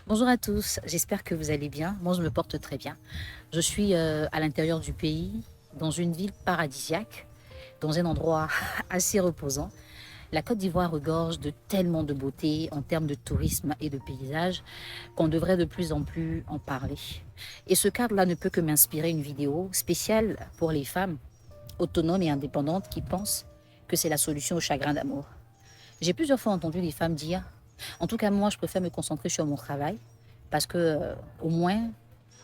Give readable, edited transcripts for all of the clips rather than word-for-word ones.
Bonjour à tous, j'espère que vous allez bien. Moi, je me porte très bien. Je suis à l'intérieur du pays, dans une ville paradisiaque, dans un endroit assez reposant. La Côte d'Ivoire regorge de tellement de beauté en termes de tourisme et de paysage qu'on devrait de plus en plus en parler. Et ce cadre-là ne peut que m'inspirer une vidéo spéciale pour les femmes autonomes et indépendantes qui pensent que c'est la solution au chagrin d'amour. J'ai plusieurs fois entendu des femmes dire, en tout cas moi je préfère me concentrer sur mon travail parce que au moins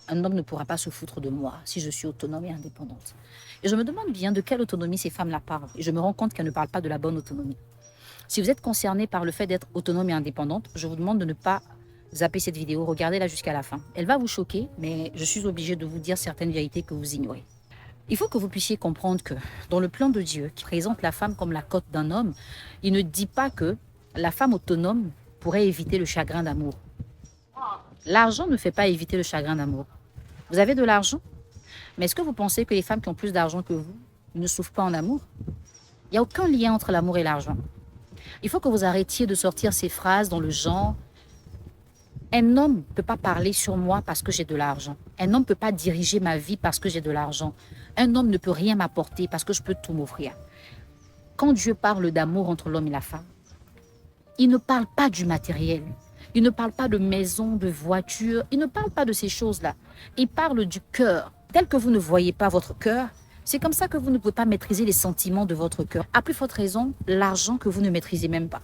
un homme ne pourra pas se foutre de moi si je suis autonome et indépendante. Et je me demande bien de quelle autonomie ces femmes-là parlent. Et je me rends compte qu'elles ne parlent pas de la bonne autonomie. Si vous êtes concerné par le fait d'être autonome et indépendante, je vous demande de ne pas zapper cette vidéo, regardez-la jusqu'à la fin. Elle va vous choquer, mais je suis obligée de vous dire certaines vérités que vous ignorez. Il faut que vous puissiez comprendre que dans le plan de Dieu, qui présente la femme comme la côte d'un homme, il ne dit pas que la femme autonome pourrait éviter le chagrin d'amour. L'argent ne fait pas éviter le chagrin d'amour. Vous avez de l'argent, mais est-ce que vous pensez que les femmes qui ont plus d'argent que vous ne souffrent pas en amour? Il n'y a aucun lien entre l'amour et l'argent. Il faut que vous arrêtiez de sortir ces phrases dans le genre « Un homme ne peut pas parler sur moi parce que j'ai de l'argent. Un homme ne peut pas diriger ma vie parce que j'ai de l'argent. Un homme ne peut rien m'apporter parce que je peux tout m'offrir. » Quand Dieu parle d'amour entre l'homme et la femme, il ne parle pas du matériel. Il ne parle pas de maison, de voiture. Il ne parle pas de ces choses-là. Il parle du cœur. Tel que vous ne voyez pas votre cœur, c'est comme ça que vous ne pouvez pas maîtriser les sentiments de votre cœur. À plus forte raison, l'argent que vous ne maîtrisez même pas.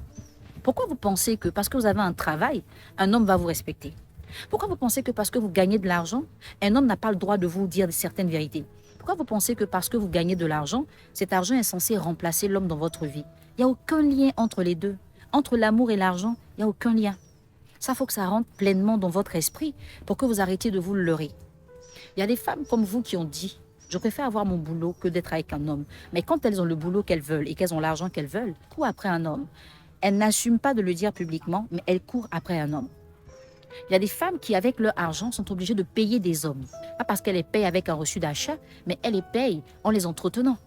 Pourquoi vous pensez que parce que vous avez un travail, un homme va vous respecter? Pourquoi vous pensez que parce que vous gagnez de l'argent, un homme n'a pas le droit de vous dire certaines vérités? Pourquoi vous pensez que parce que vous gagnez de l'argent, cet argent est censé remplacer l'homme dans votre vie? Il n'y a aucun lien entre les deux. Entre l'amour et l'argent, il n'y a aucun lien. Ça, faut que ça rentre pleinement dans votre esprit pour que vous arrêtiez de vous leurrer. Il y a des femmes comme vous qui ont dit « Je préfère avoir mon boulot que d'être avec un homme. » Mais quand elles ont le boulot qu'elles veulent et qu'elles ont l'argent qu'elles veulent, courent après un homme. Elles n'assument pas de le dire publiquement, mais elles courent après un homme. Il y a des femmes qui, avec leur argent, sont obligées de payer des hommes. Pas parce qu'elles les payent avec un reçu d'achat, mais elles les payent en les entretenant.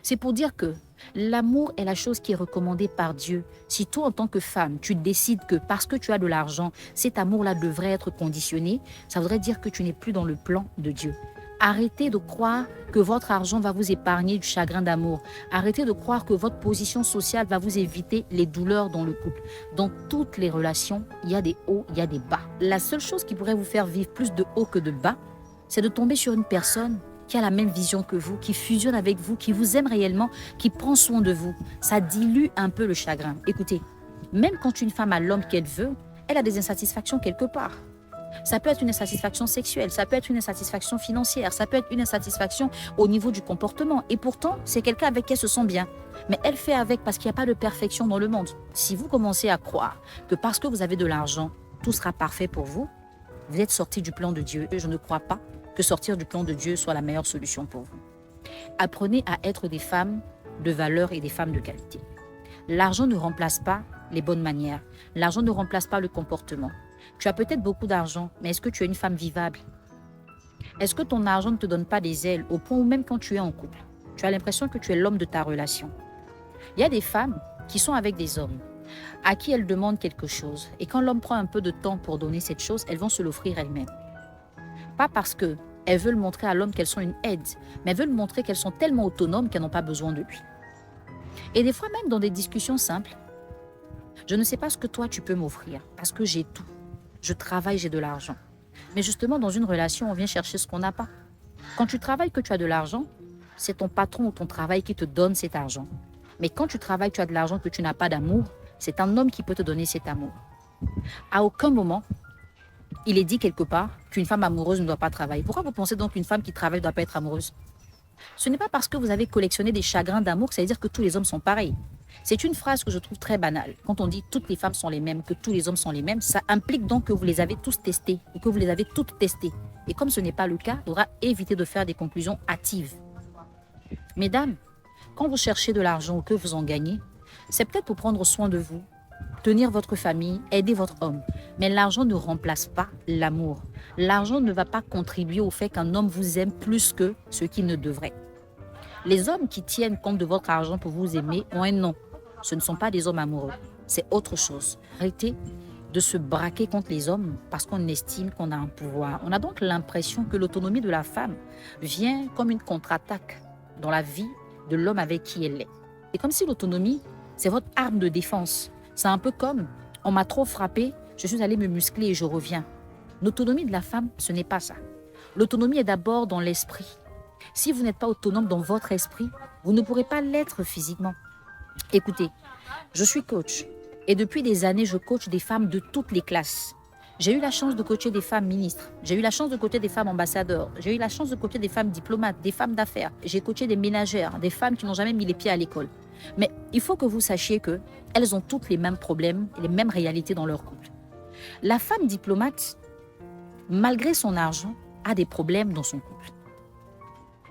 C'est pour dire que l'amour est la chose qui est recommandée par Dieu. Si toi, en tant que femme, tu décides que parce que tu as de l'argent, cet amour-là devrait être conditionné, ça voudrait dire que tu n'es plus dans le plan de Dieu. Arrêtez de croire que votre argent va vous épargner du chagrin d'amour. Arrêtez de croire que votre position sociale va vous éviter les douleurs dans le couple. Dans toutes les relations, il y a des hauts, il y a des bas. La seule chose qui pourrait vous faire vivre plus de hauts que de bas, c'est de tomber sur une personne qui a la même vision que vous, qui fusionne avec vous, qui vous aime réellement, qui prend soin de vous. Ça dilue un peu le chagrin. Écoutez, même quand une femme a l'homme qu'elle veut, elle a des insatisfactions quelque part. Ça peut être une insatisfaction sexuelle, ça peut être une insatisfaction financière, ça peut être une insatisfaction au niveau du comportement. Et pourtant, c'est quelqu'un avec qui elle se sent bien. Mais elle fait avec parce qu'il n'y a pas de perfection dans le monde. Si vous commencez à croire que parce que vous avez de l'argent, tout sera parfait pour vous, vous êtes sorti du plan de Dieu. Je ne crois pas que sortir du plan de Dieu soit la meilleure solution pour vous. Apprenez à être des femmes de valeur et des femmes de qualité. L'argent ne remplace pas les bonnes manières. L'argent ne remplace pas le comportement. Tu as peut-être beaucoup d'argent, mais est-ce que tu es une femme vivable? Est-ce que ton argent ne te donne pas des ailes au point où même quand tu es en couple, tu as l'impression que tu es l'homme de ta relation? Il y a des femmes qui sont avec des hommes à qui elles demandent quelque chose. Et quand l'homme prend un peu de temps pour donner cette chose, elles vont se l'offrir elles-mêmes. Pas parce qu'elles veulent montrer à l'homme qu'elles sont une aide, mais elles veulent montrer qu'elles sont tellement autonomes qu'elles n'ont pas besoin de lui. Et des fois même dans des discussions simples, je ne sais pas ce que toi tu peux m'offrir parce que j'ai tout. Je travaille, j'ai de l'argent. Mais justement, dans une relation, on vient chercher ce qu'on n'a pas. Quand tu travailles, que tu as de l'argent, c'est ton patron ou ton travail qui te donne cet argent. Mais quand tu travailles, tu as de l'argent, que tu n'as pas d'amour, c'est un homme qui peut te donner cet amour. À aucun moment, il est dit quelque part qu'une femme amoureuse ne doit pas travailler. Pourquoi vous pensez donc qu'une femme qui travaille ne doit pas être amoureuse? Ce n'est pas parce que vous avez collectionné des chagrins d'amour que ça veut dire que tous les hommes sont pareils. C'est une phrase que je trouve très banale. Quand on dit toutes les femmes sont les mêmes, que tous les hommes sont les mêmes, ça implique donc que vous les avez tous testés ou que vous les avez toutes testées. Et comme ce n'est pas le cas, il faudra éviter de faire des conclusions hâtives. Mesdames, quand vous cherchez de l'argent ou que vous en gagnez, c'est peut-être pour prendre soin de vous, tenir votre famille, aider votre homme. Mais l'argent ne remplace pas l'amour. L'argent ne va pas contribuer au fait qu'un homme vous aime plus que ce qu'il ne devrait. Les hommes qui tiennent compte de votre argent pour vous aimer ont un nom. Ce ne sont pas des hommes amoureux. C'est autre chose. Arrêtez de se braquer contre les hommes parce qu'on estime qu'on a un pouvoir. On a donc l'impression que l'autonomie de la femme vient comme une contre-attaque dans la vie de l'homme avec qui elle est. C'est comme si l'autonomie, c'est votre arme de défense. C'est un peu comme « on m'a trop frappé, je suis allé me muscler et je reviens ». L'autonomie de la femme, ce n'est pas ça. L'autonomie est d'abord dans l'esprit. Si vous n'êtes pas autonome dans votre esprit, vous ne pourrez pas l'être physiquement. Écoutez, je suis coach et depuis des années, je coach des femmes de toutes les classes. J'ai eu la chance de coacher des femmes ministres, j'ai eu la chance de coacher des femmes ambassadeurs, j'ai eu la chance de coacher des femmes diplomates, des femmes d'affaires, j'ai coaché des ménagères, des femmes qui n'ont jamais mis les pieds à l'école. Mais il faut que vous sachiez qu'elles ont toutes les mêmes problèmes et les mêmes réalités dans leur couple. La femme diplomate, malgré son argent, a des problèmes dans son couple.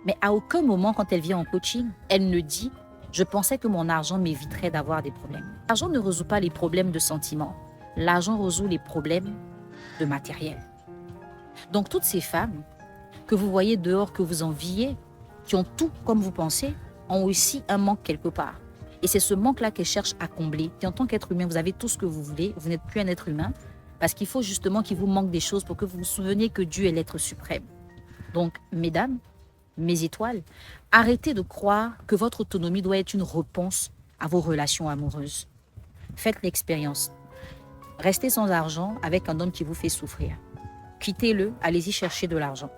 Mais à aucun moment, quand elle vient en coaching, elle ne dit « je pensais que mon argent m'éviterait d'avoir des problèmes ». L'argent ne résout pas les problèmes de sentiments. L'argent résout les problèmes de matériel. Donc toutes ces femmes que vous voyez dehors, que vous enviez, qui ont tout comme vous pensez, ont aussi un manque quelque part. Et c'est ce manque-là qu'elles cherchent à combler. Et en tant qu'être humain, vous avez tout ce que vous voulez, vous n'êtes plus un être humain, parce qu'il faut justement qu'il vous manque des choses pour que vous vous souveniez que Dieu est l'être suprême. Donc, mesdames, mes étoiles, arrêtez de croire que votre autonomie doit être une réponse à vos relations amoureuses. Faites l'expérience. Restez sans argent avec un homme qui vous fait souffrir. Quittez-le, allez-y chercher de l'argent.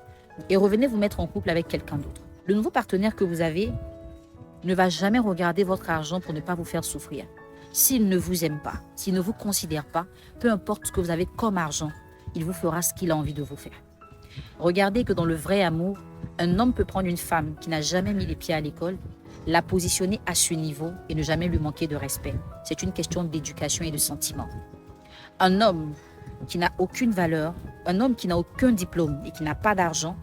Et revenez vous mettre en couple avec quelqu'un d'autre. Le nouveau partenaire que vous avez ne va jamais regarder votre argent pour ne pas vous faire souffrir. S'il ne vous aime pas, s'il ne vous considère pas, peu importe ce que vous avez comme argent, il vous fera ce qu'il a envie de vous faire. Regardez que dans le vrai amour, un homme peut prendre une femme qui n'a jamais mis les pieds à l'école, la positionner à ce niveau et ne jamais lui manquer de respect. C'est une question d'éducation et de sentiment. Un homme qui n'a aucune valeur, un homme qui n'a aucun diplôme et qui n'a pas d'argent,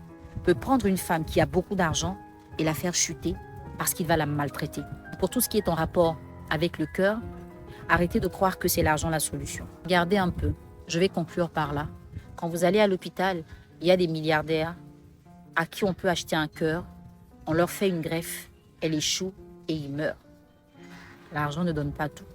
peut prendre une femme qui a beaucoup d'argent et la faire chuter parce qu'il va la maltraiter. Pour tout ce qui est en rapport avec le cœur, arrêtez de croire que c'est l'argent la solution. Regardez un peu, je vais conclure par là. Quand vous allez à l'hôpital, il y a des milliardaires à qui on peut acheter un cœur, on leur fait une greffe, elle échoue et ils meurent. L'argent ne donne pas tout.